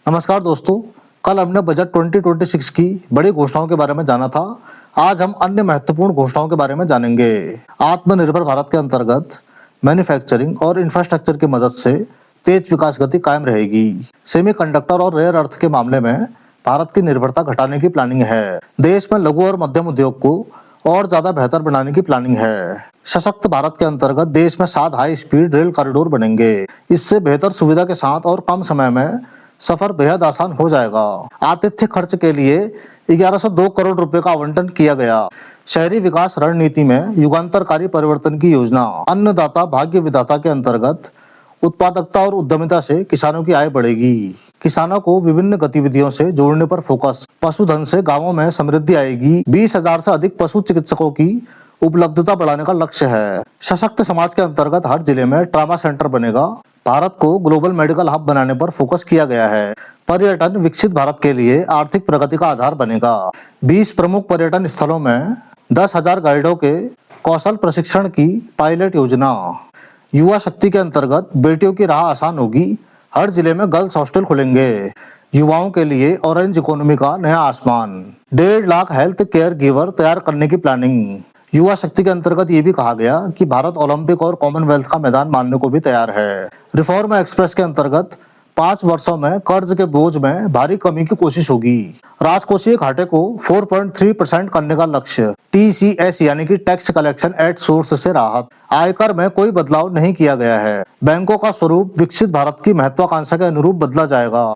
नमस्कार दोस्तों, कल हमने बजट 2026 की बड़ी घोषणाओं के बारे में जाना था। आज हम अन्य महत्वपूर्ण घोषणाओं के बारे में जानेंगे। आत्मनिर्भर भारत के अंतर्गत मैन्युफैक्चरिंग और इंफ्रास्ट्रक्चर की मदद से तेज विकास गति कायम रहेगी। सेमीकंडक्टर और रेयर अर्थ के मामले में भारत की निर्भरता घटाने की प्लानिंग है। देश में लघु और मध्यम उद्योग को और ज्यादा बेहतर बनाने की प्लानिंग है। सशक्त भारत के अंतर्गत देश में 7 हाई स्पीड रेल कॉरिडोर बनेंगे। इससे बेहतर सुविधा के साथ और कम समय में सफर बेहद आसान हो जाएगा। आतिथ्य खर्च के लिए 1102 करोड़ रुपए का आवंटन किया गया। शहरी विकास रणनीति में युगांतरकारी परिवर्तन की योजना। अन्नदाता भाग्य विधाता के अंतर्गत उत्पादकता और उद्यमिता से किसानों की आय बढ़ेगी। किसानों को विभिन्न गतिविधियों से जोड़ने पर फोकस। पशुधन से गांवों में समृद्धि आएगी। 20,000 से अधिक पशु चिकित्सकों की उपलब्धता बढ़ाने का लक्ष्य है। सशक्त समाज के अंतर्गत हर जिले में ट्रॉमा सेंटर बनेगा। भारत को ग्लोबल मेडिकल हब बनाने पर फोकस किया गया है। पर्यटन विकसित भारत के लिए आर्थिक प्रगति का आधार बनेगा। 20 प्रमुख पर्यटन स्थलों में 10,000 गाइडों के कौशल प्रशिक्षण की पायलट योजना। युवा शक्ति के अंतर्गत बेटियों की राह आसान होगी। हर जिले में गर्ल्स हॉस्टल खुलेंगे। युवाओं के लिए ऑरेंज इकोनॉमी का नया आसमान। 1.5 लाख हेल्थ केयर गिवर तैयार करने की प्लानिंग। युवा शक्ति के अंतर्गत ये भी कहा गया कि भारत ओलंपिक और कॉमनवेल्थ का मैदान मानने को भी तैयार है। रिफॉर्म एक्सप्रेस के अंतर्गत 5 वर्षों में कर्ज के बोझ में भारी कमी की कोशिश होगी। राजकोषीय घाटे को 4.3% करने का लक्ष्य। TCS यानी कि टैक्स कलेक्शन एट सोर्स से राहत। आयकर में कोई बदलाव नहीं किया गया है। बैंकों का स्वरूप विकसित भारत की महत्वाकांक्षा के अनुरूप बदला जाएगा।